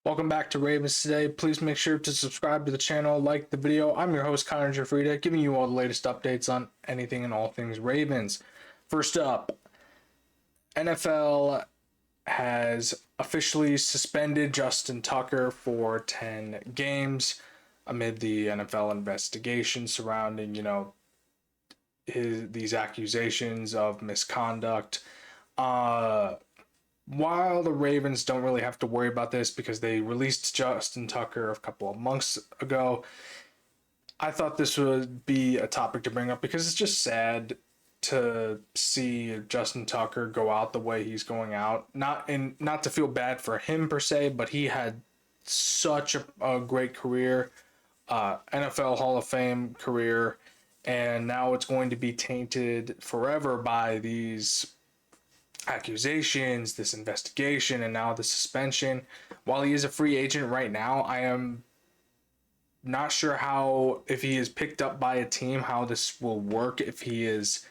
Welcome back to Ravens Today. Please make sure to subscribe to the channel, like the video. I'm your host, Connor Gioffreda, giving you all the latest updates on anything and all things Ravens. First up, NFL has officially suspended Justin Tucker for 10 games amid the NFL investigation surrounding, these accusations of misconduct. While the Ravens don't really have to worry about this because they released Justin Tucker a couple of months ago, I thought this would be a topic to bring up because it's just sad to see Justin Tucker go out the way he's going out. Not to feel bad for him per se, but he had such a great career, NFL Hall of Fame career, and now it's going to be tainted forever by these accusations, this investigation, and now the suspension. While he is a free agent right now, I am not sure how, if he is picked up by a team, how this will work if he is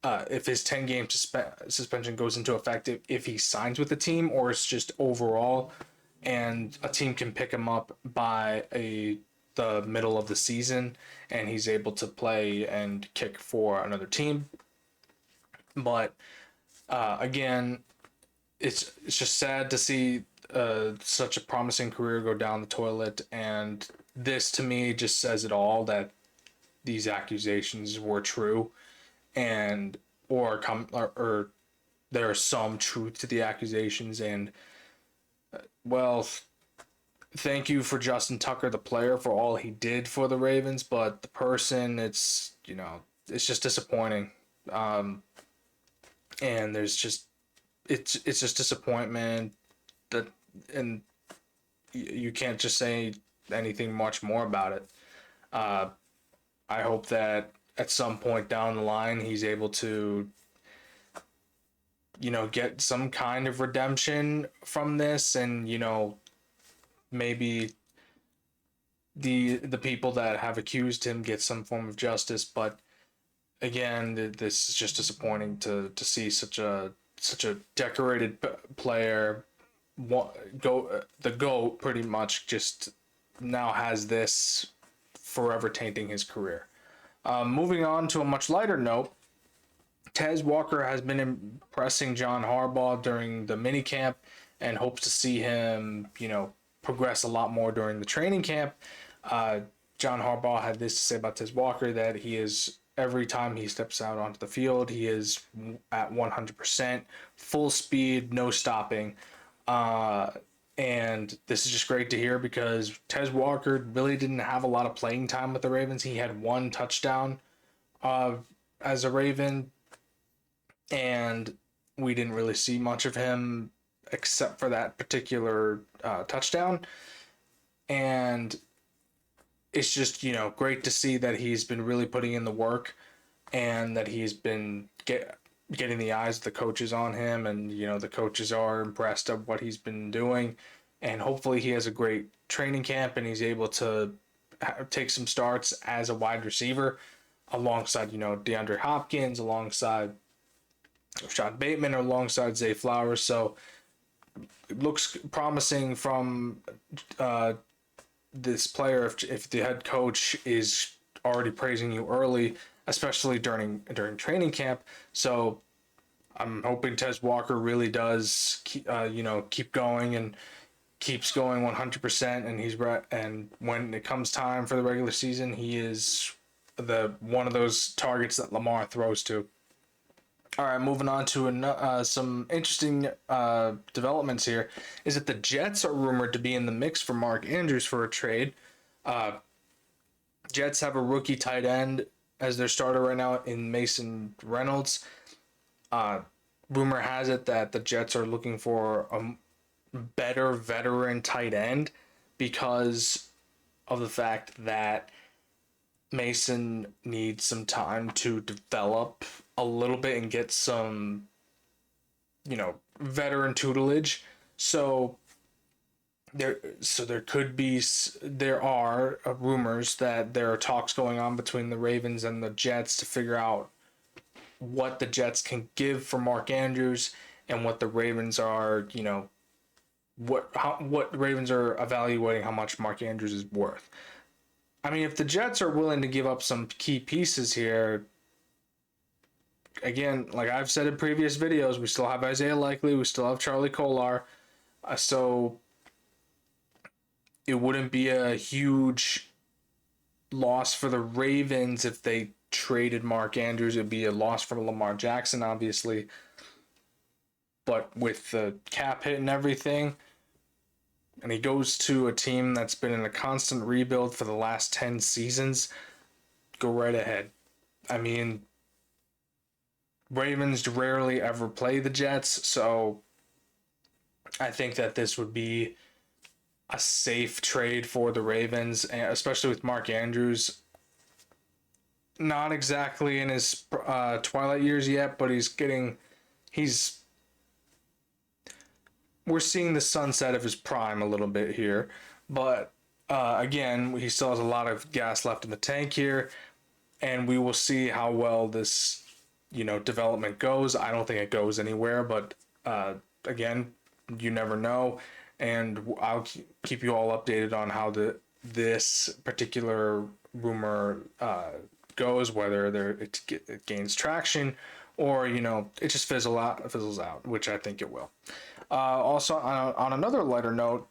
if his 10 game suspension goes into effect, if he signs with the team, or it's just overall and a team can pick him up by the middle of the season and he's able to play and kick for another team. But again, it's just sad to see such a promising career go down the toilet, and this to me just says it all, that these accusations were true, and or there is some truth to the accusations. And well, thank you for Justin Tucker, the player, for all he did for the Ravens, but the person, it's just disappointing. And there's just it's just disappointment that, and you can't just say anything much more about it. I hope that at some point down the line he's able to get some kind of redemption from this, and maybe the people that have accused him get some form of justice. But again, this is just disappointing to see such a decorated player the GOAT pretty much just now has this forever tainting his career. Moving on to a much lighter note, Tez Walker has been impressing John Harbaugh during the minicamp and hopes to see him progress a lot more during the training camp. John Harbaugh had this to say about Tez Walker, that he is, every time he steps out onto the field, he is at 100%, full speed, no stopping. And this is just great to hear because Tez Walker really didn't have a lot of playing time with the Ravens. He had one touchdown as a Raven, and we didn't really see much of him except for that particular touchdown. And it's just, great to see that he's been really putting in the work, and that he's been getting the eyes of the coaches on him, and, the coaches are impressed of what he's been doing, and hopefully he has a great training camp and he's able to take some starts as a wide receiver alongside, DeAndre Hopkins, alongside Rashad Bateman, or alongside Zay Flowers. So it looks promising from this player if the head coach is already praising you early, especially during training camp. So I'm hoping Tez Walker really does keep going and keeps going 100%, and and when it comes time for the regular season, he is one of those targets that Lamar throws to. All right, moving on to some interesting developments here. Is that the Jets are rumored to be in the mix for Mark Andrews for a trade. Jets have a rookie tight end as their starter right now in Mason Reynolds. Rumor has it that the Jets are looking for a better veteran tight end because of the fact that Mason needs some time to develop a little bit and get some, veteran tutelage. So there are rumors that there are talks going on between the Ravens and the Jets to figure out what the Jets can give for Mark Andrews and what the Ravens are, what Ravens are evaluating how much Mark Andrews is worth. I mean, if the Jets are willing to give up some key pieces here, again, like I've said in previous videos, we still have Isaiah Likely, we still have Charlie Kolar, so it wouldn't be a huge loss for the Ravens if they traded Mark Andrews. It'd be a loss for Lamar Jackson, obviously. But with the cap hit and everything, and he goes to a team that's been in a constant rebuild for the last 10 seasons, go right ahead. I mean, Ravens rarely ever play the Jets, so I think that this would be a safe trade for the Ravens, especially with Mark Andrews. Not exactly in his twilight years yet, but he's we're seeing the sunset of his prime a little bit here. But again, he still has a lot of gas left in the tank here, and we will see how well this development goes. I don't think it goes anywhere, but again, you never know, and I'll keep you all updated on how this particular rumor goes, whether it gains traction or it just fizzles out, which I think it will. Also, on another lighter note,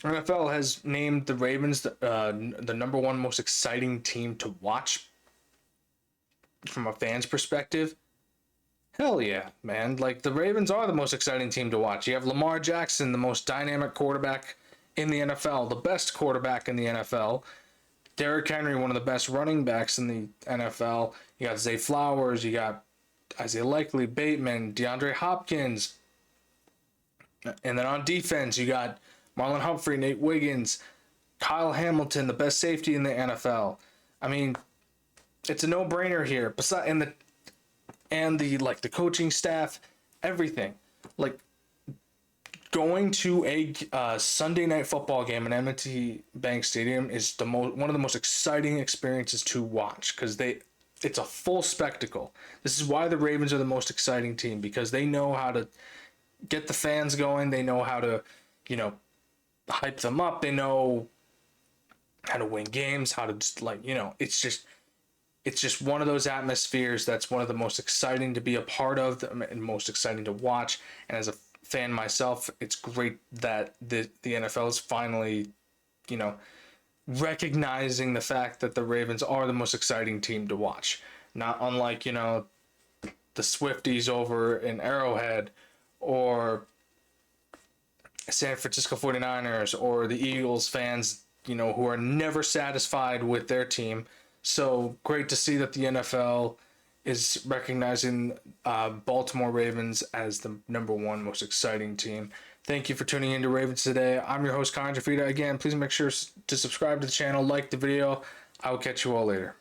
NFL has named the Ravens the number one most exciting team to watch from a fan's perspective. Hell yeah, man. Like, the Ravens are the most exciting team to watch. You have Lamar Jackson, the most dynamic quarterback in the NFL, the best quarterback in the NFL. Derrick Henry, one of the best running backs in the NFL. You got Zay Flowers, you got Isaiah Likely, Bateman, DeAndre Hopkins. And then on defense, you got Marlon Humphrey, Nate Wiggins, Kyle Hamilton, the best safety in the NFL. I mean, it's a no-brainer here. Besides, and the coaching staff, everything. Like, going to a Sunday night football game in M&T Bank Stadium is one of the most exciting experiences to watch, because it's a full spectacle. This is why the Ravens are the most exciting team, because they know how to get the fans going. They know how to, hype them up. They know how to win games, how to just it's just one of those atmospheres that's one of the most exciting to be a part of and most exciting to watch. And as a fan myself, it's great that the NFL is finally, recognizing the fact that the Ravens are the most exciting team to watch. Not unlike, the Swifties over in Arrowhead, or San Francisco 49ers, or the Eagles fans, who are never satisfied with their team. So great to see that the NFL is recognizing Baltimore Ravens as the number one most exciting team. Thank you for tuning in to Ravens Today. I'm your host, Connor Gioffreda. Again, please make sure to subscribe to the channel, like the video. I will catch you all later.